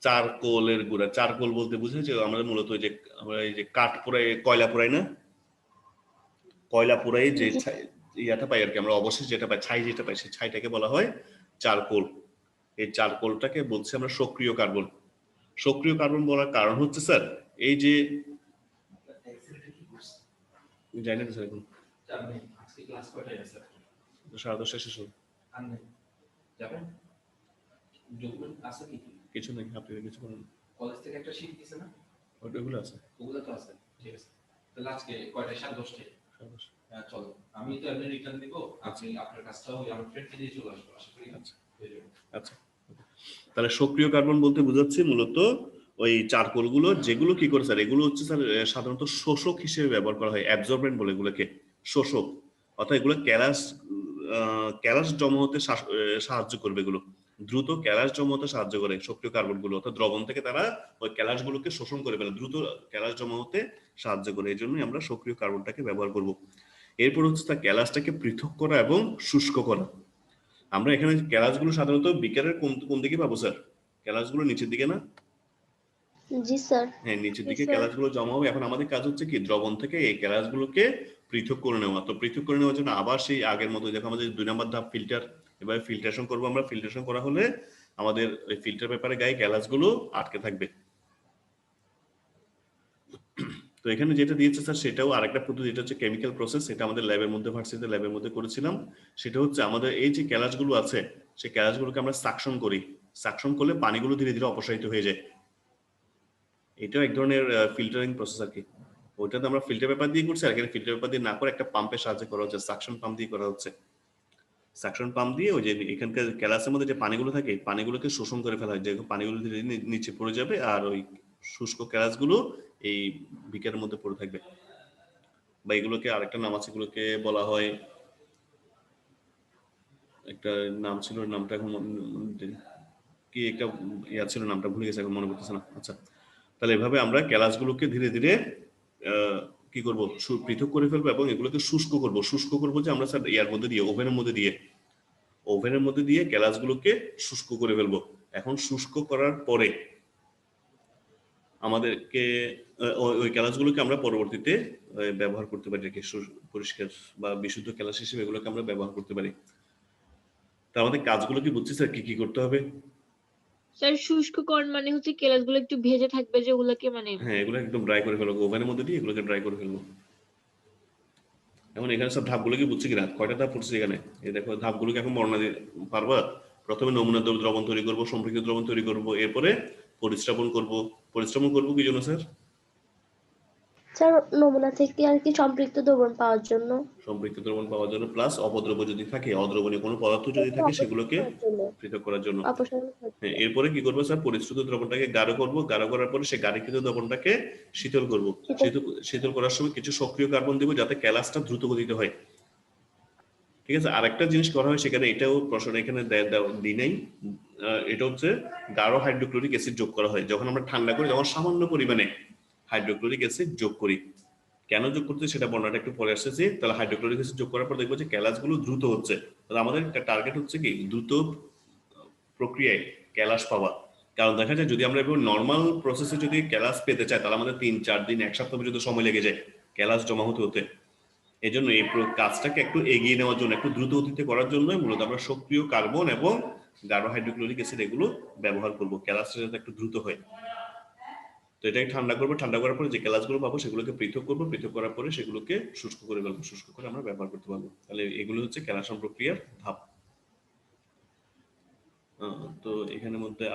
চারকোলের গুঁড়া। চারকোল বলতে বুঝে যে আমরা মূলত ওই যে আমরা এই যে কাঠ পোড়াই, কয়লা পোড়াই না, কয়লা পোড়াই যে ইয়াটা পাই আর কি, আমরা অবশেষ যেটা পাই, ছাই যেটা পাই, সেই ছাইটাকে বলা হয় চারকোল। এই চারকোলটাকে বলছি আমরা সক্রিয় কার্বন। সক্রিয় কার্বন বলার কারণ হচ্ছে স্যার এই যে জানি না স্যার এখন 10:30 শেষ হলো, কিছু নেই, আপনি কিছু বলেন। কলেজ থেকে একটা শীট দিছে না, ওইগুলো আছে, ওগুলো তো আছে, ঠিক আছে। তাহলে আজকে কয়টা? 10:30 চলো, আমি তো এমনি রিটার্ন দিব, আপনি আপনার কাজটা ওই আমার ফ্রেন্ডকে দিয়ে চলে আসবো, আশা করি হয়ে যাবে। আচ্ছা। তাহলে সক্রিয় কার্বন বলতে বোঝাচ্ছে মূলত ওই চারকোল গুলো যেগুলো কি করে স্যার, এগুলো হচ্ছে স্যার সাধারণত শোষক হিসেবে ব্যবহার করা হয়, অ্যাবজর্বেন্ট বলে এগুলোকে, শোষক। অর্থাৎ এগুলো ক্যালাস জমা হতে সাহায্য করবে, এগুলো দ্রুত ক্যালাস জমা হতে সাহায্য করে সক্রিয় কার্বন গুলো, অর্থাৎ দ্রবণ থেকে তারা ওই ক্যালাস গুলোকে শোষণ করে ফেলে, দ্রুত ক্যালাস জমা হতে সাহায্য করে। এই জন্যই আমরা সক্রিয় কার্বনটাকে ব্যবহার করব। এরপর হচ্ছে তার ক্যালাসটাকে পৃথক করা এবং শুষ্ক করা। আমরা এখানে ক্যালাসগুলো সাধারণত বিকারের কোন দিকে পাবো স্যার? ক্যালাসগুলো নিচের দিকে না? জি স্যার। হ্যাঁ, নিচের জি, দিকে স্যার। ক্যালাসগুলো জমা হবে। এখন আমাদের কাজ হচ্ছে কি দ্রবণ থেকে এই ক্যালাসগুলোকে পৃথক করে নেওয়া। তো পৃথক করে নেওয়ার জন্য আবার সেই আগের মতো দেখো আমাদের 2 নম্বর ধাপ ফিল্টার, এবারে ফিল্ট্রেশন করবো আমরা। ফিল্ট্রেশন করা হলে আমাদের ওই ফিল্টার পেপারে গায়ে ক্যালাসগুলো আটকে থাকবে। তো এখানে যেটা দিয়েছে স্যার সেটাও আরেকটা পদ্ধতি, যেটা হচ্ছে কেমিক্যাল প্রসেস। এটা আমাদের ল্যাবের মধ্যে, ভার্সিটিতে ল্যাবের মধ্যে করেছিলাম। সেটা হচ্ছে আমাদের এই যে ক্যালাসগুলো আছে সেই ক্যালাসগুলোকে আমরা সাকশন করি। সাকশন করলে পানিগুলো ধীরে ধীরে অপসারিত হয়ে যায়। এটাও এক ধরনের ফিল্টারিং প্রসেস আর কি। ওইটাতে আমরা ফিল্টার পেপার দিয়ে করছি, আর এখানে ফিল্টার পেপার দিয়ে না করে একটা পাম্পের সাহায্যে করা হচ্ছে, সাকশন পাম্প দিয়ে করা হচ্ছে। সাকশন পাম্প দিয়ে ওই যে এখানকার ক্যালাসের মধ্যে যে পানিগুলো থাকে পানিগুলোকে শোষণ করে ফেলা হয়, যে পানিগুলো ধীরে ধীরে নিচে পড়ে যাবে, আর ওই শুষ্ক ক্যালাসগুলো এই বিকারের মধ্যে পড়ে থাকবে। বা এগুলোকে আরেকটা নাম আছে, এগুলোকে বলা হয়, একটা নাম ছিল, নামটা এখন কি একটা ইয়া ছিল, নামটা ভুলে গেছে, এখন মনে পড়তেছে না। আচ্ছা, তাহলে এভাবে আমরা ক্যালাসগুলোকে ধীরে ধীরে কি করব, পৃথক করে ফেলবো এবং এগুলোকে শুষ্ক করব। শুষ্ক করবো যে আমরা স্যার ইয়ার মধ্যে দিয়ে, ওভেনের মধ্যে দিয়ে ক্যালাসগুলোকে শুষ্ক করে ফেলবো। এখন শুষ্ক করার পরে আমাদেরকে ওই ক্যালাসগুলোকে আমরা পরবর্তীতে ব্যবহার করতে পারি, পরিষ্কার বা বিশুদ্ধ ক্যালাস হিসেবে এগুলোকে আমরা ব্যবহার করতে পারি। তা আমাদের কাজগুলো কি বুঝছি স্যার, কি কি করতে হবে? স্যার শুষ্ককরণ মানে হচ্ছে কেলাসগুলো একটু ভেজে থাকবে, যেগুলোকে মানে হ্যাঁ, এগুলো একদম ড্রাই করে ফেলবো, ওভেনের মধ্যে দিয়ে এগুলোকে ড্রাই করে ফেলবো। এখন এখানে সব ধাপগুলো কি বুঝছি কিনা, কয়টা ধাপ পড়ছে এখানে, এই দেখো ধাপগুলোকে এখন বর্ণনা দিতে পারবা। প্রথমে নমুনা দ্রবণ তৈরি করব, সম্পৃক্ত দ্রবণ তৈরি করব, এরপরে পরিস্রাবন করব। পরিস্রাবন করব কি জন্য স্যার? স্যার নমুনা থেকে আর কি সম্পৃক্ত দ্রবণ পাওয়ার জন্য। সম্পৃক্ত দ্রবণ পাওয়ার জন্য, প্লাস অপদ্রব্য যদি থাকে, অদ্রবণীয় কোনো পদার্থ যদি থাকে সেগুলোকে পৃথক করার জন্য। হ্যাঁ, এরপরে কি করবো স্যার, পরিশ্রুত দ্রবণটাকে গাঢ় করব। গাঢ় করার পরে সেই গাঢ়ীকৃত দ্রবণটাকে শীতল করব। শীতল করার সময় কিছু সক্রিয় কার্বন দিব যাতে ক্যালাসটা দ্রুত গতিতে হয়। ঠিক আছে, আরেকটা জিনিস করা হয় সেখানে, এটাও প্রশ্ন এখানে দিই নাই, এটা হচ্ছে গাঢ় হাইড্রোক্লোরিক অ্যাসিড যোগ করা হয় যখন আমরা ঠান্ডা করি, যখন সামান্য পরিমাণে হাইড্রোক্লোরিক অ্যাসিড যোগ করি। কেন যোগ করতে সেটা বর্ণনাটা একটু পরে আসছে। তাহলে হাইড্রোক্লোরিক অ্যাসিড যোগ করার পর দেখবো যে ক্যালাসগুলো দ্রুত হচ্ছে। তাহলে আমাদের টার্গেট হচ্ছে কি দ্রুত প্রক্রিয়ায় ক্যালাস পাওয়া। কারণ দেখা যায় যদি আমরা এভাবে নর্মাল প্রসেসে যদি ক্যালাস পেতে চাই তাহলে আমাদের 3-4 দিন, 1 সপ্তাহ পর্যন্ত সময় লেগে যায় ক্যালাস জমা হতে। এই জন্য এই কাজটাকে একটু এগিয়ে নেওয়ার জন্য, একটু দ্রুত গতিতে করার জন্য মূলত আমরা সক্রিয় কার্বন এবং গাঢ় হাইড্রোক্লোরিক অ্যাসিড এগুলো ব্যবহার করব, ক্যালাসটা যাতে একটু দ্রুত হয়। তো এটাকে ঠান্ডা করবো, ঠান্ডা করার পরে যে ক্যালাসগুলো পাবো সেগুলোকে পৃথক করবো, পৃথক করার পরে সেগুলোকে শুষ্ক করে ফেলবো, শুষ্ক করে আমরা ব্যবহার করতে পারবো। তাহলে এগুলো হচ্ছে ক্যালাসন প্রক্রিয়ার ধাপ। তো এখানের মধ্যে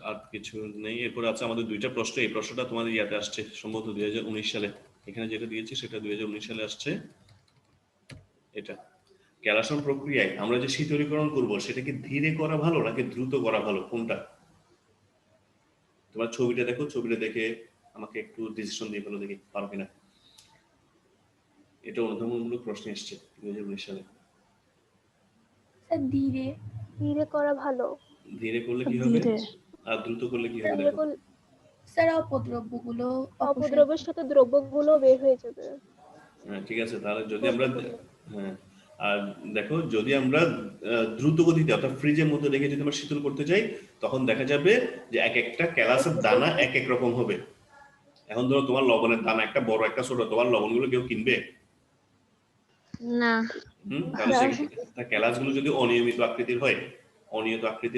আর কিছু নেই। এরপর আছে আমাদের 2টা প্রশ্ন। এই প্রশ্নটা তোমাদের ইয়াতে আসছে সম্ভবত 2019 সালে, এখানে যেটা দিয়েছি সেটা 2019 সালে আসছে। এটা ক্যালাসন প্রক্রিয়ায় আমরা যে শীতলীকরণ করব সেটা কি ধীরে করা ভালো নাকি দ্রুত করা ভালো, কোনটা? তোমার ছবিটা দেখো, ছবিটা দেখে আমাকে একটু ডিসিশন দিয়ে ফেলো, দেখি পারো কিনা। এটা অনুধাবনমূলক প্রশ্ন এসছে 2019 সালে। স্যার ধীরে ধীরে করা ভালো। ধীরে করলে কি হবে আর দ্রুত করলে কি হবে দেখো। স্যার অপদ্রব্যগুলো অপদ্রব্যের সাথে দ্রব্যগুলো বের হয়ে যাবে। হ্যাঁ, ঠিক আছে। তাহলে যদি আমরা, হ্যাঁ, আর দেখো যদি আমরা দ্রুত গতিতে অর্থাৎ ফ্রিজের মধ্যে রেখে যদি আমরা শীতল করতে যাই তখন দেখা যাবে যে এক একটা ক্যালাসের দানা এক এক রকম হবে। এখন ধরো তোমার লবণের দানা একটা বড় একটা ছোট, তোমার লবণগুলো কেউ কিনবে না। তাহলে ক্যালাসগুলো যদি অনিয়মিত আকৃতির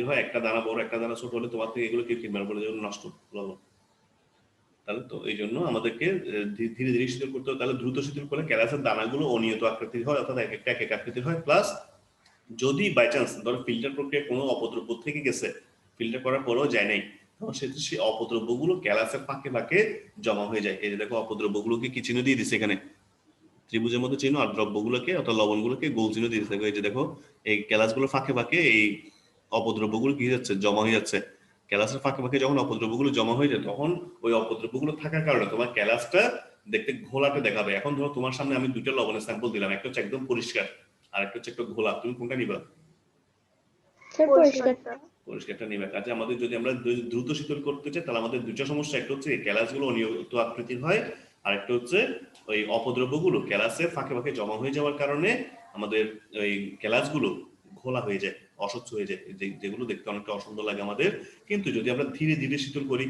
হয়, একটা দানা বড় একটা দানা ছোট হলে তোমার থেকে এগুলো কেউ কিনবে না, বলে যেগুলো নষ্ট লবণ। তাহলে তো এই জন্য আমাদেরকে ধীরে ধীরে শীতল করতে হবে। তাহলে দ্রুত শীতল করলে ক্যালাসের দানাগুলো অনিয়ত আকৃতির হয়, অর্থাৎ এক এক আকৃতির হয়। প্লাস যদি বাই চান্স ধরো ফিল্টার প্রক্রিয়া কোনো অপদ্রব্য থেকে গেছে, ফিল্টার করার পরেও যায় নাই, তখন সেটা সেই অপদ্রব্যগুলো ক্যালাসের ফাঁকে ফাঁকে জমা হয়ে যায়। এই যে দেখো অপদ্রব্যগুলোকে কি চিহ্ন দিয়ে দিচ্ছে এখানে, ত্রিভুজের মধ্যে চিহ্ন, আর দ্রব্যগুলোকে অর্থাৎ লবণগুলোকে গোল চিহ্ন দিয়ে দিচ্ছে। এই যে দেখো এই ক্যালাসগুলো ফাঁকে ফাঁকে এই অপদ্রব্যগুলো কি যাচ্ছে, জমা হয়ে যাচ্ছে। ক্যালাসের ফাঁকে ফাঁকে যখন অপদ্রব্যগুলো জমা হয়ে যায় তখন ওই অপদ্রব্যগুলো থাকার কারণে তোমার ক্যালাসটা দেখতে ঘোলাটে দেখাবে। এখন ধরো তোমার সামনে আমি দুইটা লবণের স্যাম্পল দিলাম, একটা হচ্ছে একদম পরিষ্কার আর একটা হচ্ছে একটু ঘোলা, তুমি কোনটা নিবা? স্যার পরিষ্কার। পরিষ্কারটা। পরিষ্কারটা নিবে। কাজে আমাদের যদি আমরা দ্রুত শীতল করতে চাই তাহলে আমাদের দুটো সমস্যা, একটা হচ্ছে ক্যালাসগুলো অনিয়মিত আকৃতির হয় আর একটা হচ্ছে ওই অপদ্রব্যগুলো ক্যালাসের ফাঁকে ফাঁকে জমা হয়ে যাওয়ার কারণে আমাদের ওই ক্যালাসগুলো ঘোলা হয়ে যায়, অস্বচ্ছ হয়ে যায়, যেগুলো দেখতে অনেকটা অসুন্দর লাগে আমাদের। কিন্তু যদি আমরা ধীরে ধীরে শীতল করি,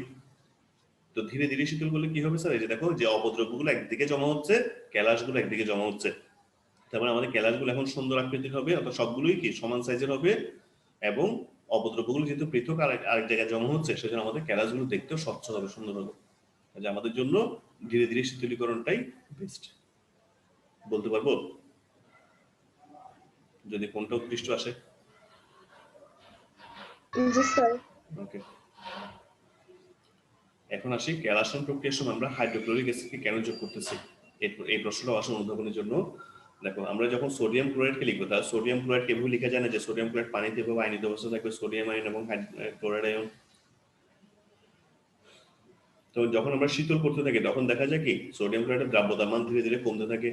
তো ধীরে ধীরে শীতল করলে কি হবে স্যার? এই যে দেখো যে অপদ্রব্যগুলো একদিকে জমা হচ্ছে, ক্যালাসগুলো একদিকে জমা হচ্ছে, তারপরে আমাদের ক্যালাসগুলো এখন সুন্দর আকৃতির হবে, অর্থাৎ সবগুলোই কি সমান সাইজের হবে এবং অপদ্রব্যগুলো যেহেতু পৃথক আরেক জায়গায় জমা হচ্ছে সেজন্য আমাদের ক্যালাসগুলো দেখতেও স্বচ্ছ হবে, সুন্দর হবে। কাজে আমাদের জন্য ধীরে ধীরে শীতলীকরণটাই বেস্ট। বলতে পারবো যদি কোনটা উৎকৃষ্ট আসে? জি স্যার। ওকে, এখন আসি ক্যালাসন প্রক্রিয়ার সময় আমরা হাইড্রোক্লোরিক অ্যাসিডকে কেন যোগ করতেছি, এই প্রশ্নটা আসে অনুধাবনের জন্য। দেখো আমরা যখন সোডিয়াম ক্লোরাইডকে লিখবো তাহলে সোডিয়াম ক্লোরাইড এভাবে লেখা যায় না যে সোডিয়াম ক্লোরাইড পানিতে এভাবে আয়নিত অবস্থা থাকবে সোডিয়াম আয়ন এবং ক্লোরাইড আয়ন। তো যখন আমরা শীতল করতে থাকি তখন দেখা যায় কি সোডিয়াম ক্লোরাইডের দ্রাব্যতার মান ধীরে ধীরে কমতে থাকে।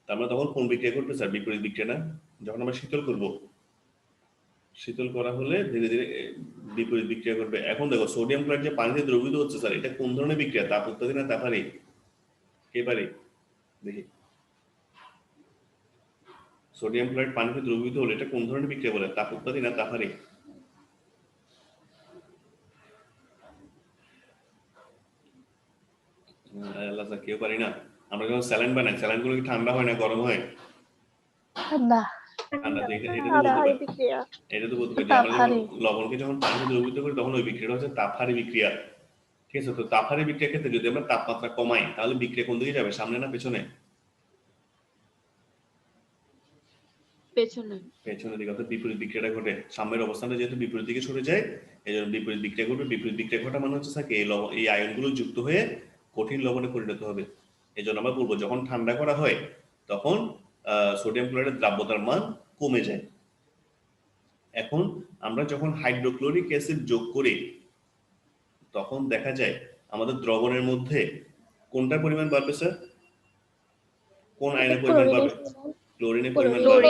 তার মানে তখন কোন বিক্রিয়া করবে স্যার? বিপরীত বিক্রিয়া না? যখন আমরা শীতল করব, শীতল করা হলে ধীরে ধীরে বিপরীত বিক্রিয়া করবে। এখন দেখো সোডিয়াম ক্লোরাইড যে পানিতে দ্রবীভূত হচ্ছে স্যার, এটা কোন ধরনের বিক্রিয়া? তাপ উৎপাদী না তাপহারী? কে পারে দেখি? সোডিয়াম ক্লোরাইড পানিতে দ্রবীভূত হলে এটা কোন ধরনের বিক্রিয়া বলে? তাপ উৎপাদী না তাপহারী? আল্লাহ স্যার, কেউ পারি না। আমরা যখন স্যালাইন বানাই, স্যালাইন গুলো কি ঠান্ডা হয় না গরম হয়? ঠান্ডা। তাপহারী বিক্রিয়া। এটা তো বলতে পারি যে আমরা যখন লবণকে যখন পানিতে দ্রবীভূত করি তখন ওই বিক্রিয়াটা হচ্ছে তাপহারী বিক্রিয়া। ঠিক আছে, তো তাপহারী বিক্রিয়ার ক্ষেত্রে যদি আমরা তাপমাত্রা কমাই তাহলে বিক্রিয়া কোন দিকে যাবে? সামনে না পেছনে? পেছনে। পেছনের দিকে, অর্থাৎ বিপরীত বিক্রিয়াটা ঘটে। সামনের অবস্থানটা যেহেতু বিপরীত দিকে সরে যায় এই জন্য বিপরীত বিক্রিয়া ঘটবে। বিপরীত বিক্রিয়া ঘটা মানে হচ্ছে থাকে এই আয়নগুলো যুক্ত হয়ে কঠিন লবণে পরিণত হবে। এই জন্য আমরা বলবো যখন ঠান্ডা করা হয় তখন সোডিয়াম ক্লোরাইডের দ্রাব্যতার মান কমে যায়। এখন আমরা যখন হাইড্রোক্লোরিক অ্যাসিড যোগ করি তখন দেখা যায় আমাদের দ্রবণের মধ্যে কোনটার পরিমাণ বাড়বে স্যার? কোন আয়নের পরিমাণ বাড়বে? ক্লোরিনের পরিমাণ বাড়বে।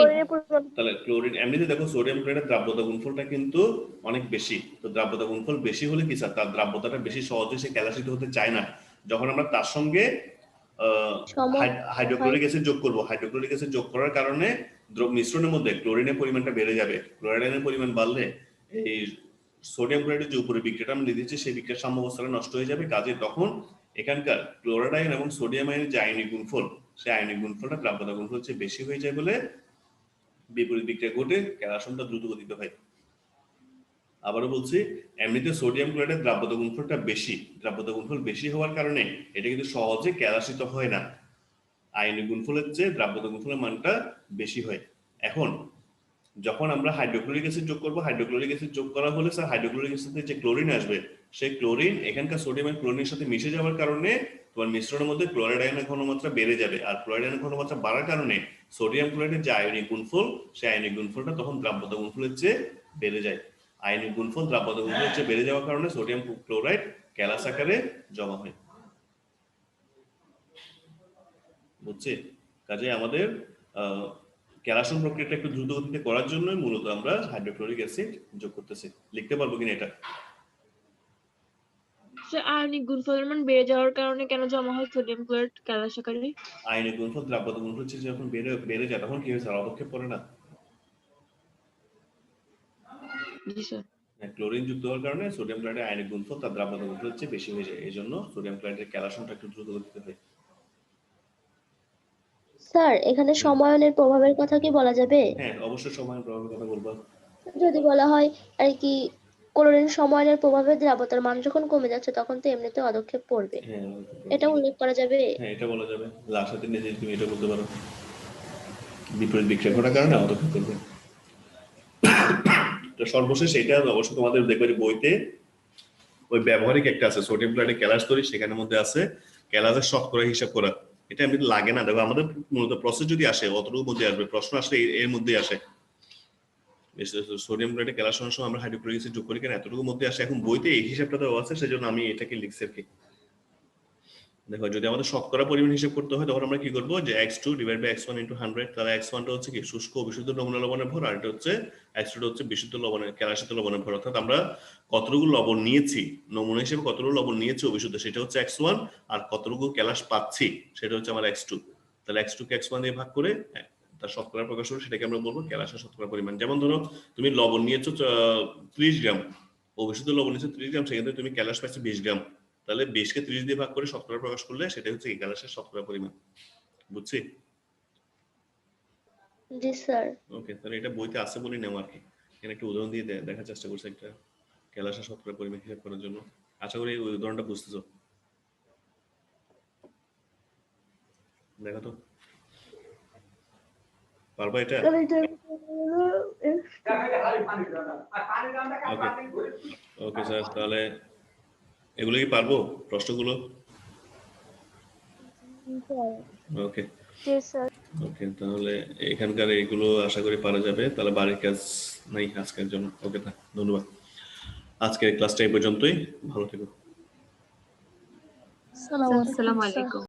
তাহলে ক্লোরিন এমনিতে দেখো সোডিয়াম ক্লোরাইডের দ্রাব্যতা গুণফলটা কিন্তু অনেক বেশি। তো দ্রাব্যতা গুণফল বেশি হলে কি স্যার তার দ্রাব্যতাটা বেশি সহজে সে ক্যালাসিত হতে চায় না। যখন আমরা তার সঙ্গে হাইড্রোক্লোরিক অ্যাসিড যোগ করব, হাইড্রোক্লোরিক অ্যাসিড যোগ করার কারণে মিশ্রণের মধ্যে ক্লোরিনের পরিমাণটা বেড়ে যাবে। ক্লোরাইডের পরিমাণ বাড়লে এই সোডিয়াম ক্লোরাইডের যে উপরে বিক্রিয়াটা আমরা দিচ্ছি সেই বিক্রিয়ার সাম্যাবস্থাটা নষ্ট হয়ে যাবে। কাজে তখন এখানকার ক্লোরাইড আয়ন এবং সোডিয়াম আয়নের যে আয়নিক গুণফল সেই আয়নিক গুণফলটা দ্রাব্যতা গুণফল চেয়ে বেশি হয়ে যায় বলে বিপরীত বিক্রিয়া ঘটে ক্যালাসনটা দ্রুত গতিতে হয়। আবারও বলছি, এমনিতে সোডিয়াম ক্লোরাইডের দ্রাব্যতা গুণফলটা বেশি, দ্রাব্যতা গুণফল বেশি হওয়ার কারণে এটা কিন্তু সহজে ক্যালাসিত হয় না। আয়নিক গুণফলের চেয়ে দ্রাব্যতা গুণফলের মানটা বেশি হয়। এখন যখন আমরা হাইড্রোক্লোরিক অ্যাসিড যোগ করব, হাইড্রোক্লোরিক অ্যাসিড যোগ করা হলে স্যার হাইড্রোক্লোরিক অ্যাসিডে যে ক্লোরিন আসবে সেই ক্লোরিন এখানকার সোডিয়াম আর ক্লোরিনের সাথে মিশে যাওয়ার কারণে তোমার মিশ্রণের মধ্যে ক্লোরাইড আয়নের ঘনমাত্রা বেড়ে যাবে। আর ক্লোরাইড আয়নের ঘনমাত্রা বাড়ার কারণে সোডিয়াম ক্লোরাইডের যে আয়নিক গুণফল সেই আয়নিক গুণফলটা তখন দ্রাব্যতা গুণফলের চেয়ে বেড়ে যায়। আয়নিক গুণফল দ্রাব্যতা গুণফলের চেয়ে বেড়ে যাওয়ার কারণে সোডিয়াম ক্লোরাইড ক্যালাস আকারে জমা হয়। বুঝছি? কাজে আমাদের ক্যালাসন প্রক্রিয়াটা একটু দ্রুত গতিতে করার জন্য মূলত আমরা হাইড্রোক্লোরিক অ্যাসিড যোগ করতেছি। লিখতে পারবো কিনা এটা? আয়নিক গুণফলের মান বেড়ে যাওয়ার কারণে কেন জমা হয় সোডিয়াম ক্লোরাইড ক্যালাস আকারে? আয়নিক গুণফল দ্রাব্যতা গুণফল চেয়ে যখন বেড়ে যায় তখন কি হয় স্যার? অদক্ষেপ পড়ে না? জি স্যার। ক্লোরিন যুক্ত হওয়ার কারণে সোডিয়াম ক্লোরাইডের আয়নিক গুণফল তার দ্রাব্যতা গুণফলের চেয়ে বেশি হয়ে যায়। এই জন্য সোডিয়াম ক্লোরাইডের ক্যালাসনটা একটু দ্রুত গতিতে হয়। স্যার এখানে সময়নের প্রভাবের কথা কি বলা যাবে? হ্যাঁ, অবশ্যই সময়ের প্রভাবের কথা বলবো। যদি বলা হয় আর কি ক্লোরিন সময়নের প্রভাবে দ্রাবতার মান যখন কমে যাচ্ছে তখন তো এমনিতে অদক্ষেপ পড়বে, হ্যাঁ, এটা উল্লেখ করা যাবে? হ্যাঁ এটা বলা যাবে। লাস্ট সাথে নিজে তুমি এটা বলতে পারো বিপরীত বিক্রিয়া ঘটার কারণে অদক্ষেপ করবে। তো সর্বশেষ এটা অবশ্যই তোমাদের দেখবে যে বইতে ওই ব্যবহারিক একটা আছে সোডিয়াম ক্লোরাইডের ক্যালাস তৈরি, সেখানের মধ্যে আছে ক্যালাসের শতকরা হিসাব করা। এটা এমনি লাগে না, দেখো আমাদের মূলত প্রসেস যদি আসে অতটুকু মধ্যে আসবে, প্রশ্ন আসলে এর মধ্যে আসে। সোডিয়াম ক্লোরাইডে ক্যালসিয়ামের সময় আমরা হাইড্রোক্লোরিক অ্যাসিড যোগ করি কেন এতটুকু মধ্যে আসে, এখন বইতে এই হিসাবটা দেওয়া আছে সেজন্য আমি এটাকে লিখছি আর কি। দেখো যদি আমাদের শতকরা পরিমাণ হিসাব করতে হয় তখন আমরা কি করব, যে x2 divide by x1 into 100, তাহলে x1 টা হচ্ছে কি শুষ্ক অবিশুদ্ধ নমুনা লবণের ভর, আর এটা হচ্ছে x2 টা হচ্ছে বিশুদ্ধ লবণের ক্যালসিয়াম লবণের ভর। অর্থাৎ আমরা কতটুকু লবণ নিয়েছি নমুনা হিসেবে, কতটুকু লবণ নিয়েছি অবিশুদ্ধ সেটা হচ্ছে x1, আর কতটুকু ক্যালাস পাচ্ছি সেটা হচ্ছে আমার x2। তাহলে x2 কে x1 দিয়ে ভাগ করে তার শতকরা প্রকাশ করে সেটাকে আমরা বলবো ক্যালাসের শতকরা পরিমাণ। যেমন ধরো তুমি লবণ নিয়েছো 30 গ্রাম, অবিশুদ্ধ লবণ নিয়েছো 30 গ্রাম, সেখানে তুমি ক্যালাস পাচ্ছ 20 গ্রাম, তাহলে 20 কে 30 দিয়ে ভাগ করে শতকরা প্রকাশ করলে সেটা হচ্ছে এই ক্যালাসের শতকরা পরিমাণ। বুঝছি? জি স্যার। ওকে, তাহলে এটা বইতে আছে বলি নেও আর কি। এখানে একটা উদাহরণ দিয়ে দেখার চেষ্টা করছি একটা ক্যালাসের শতকরা পরিমাণ হিসাব করার জন্য। আশা করি এই উদাহরণটা বুঝতেছো। দেখো তো পারবা এটা? ওকে স্যার, তাহলে এগুলো কি পারবো প্রশ্নগুলো? ওকে জি স্যার। ওকে, তাহলে এখানকার এগুলো আশা করি পারা যাবে। তাহলে বাড়ির কাজ নাই আজকের জন্য। ওকে, ধন্যবাদ। আজকের ক্লাসটা এই পর্যন্তই। ভালো থেকো। আসসালামু আলাইকুম।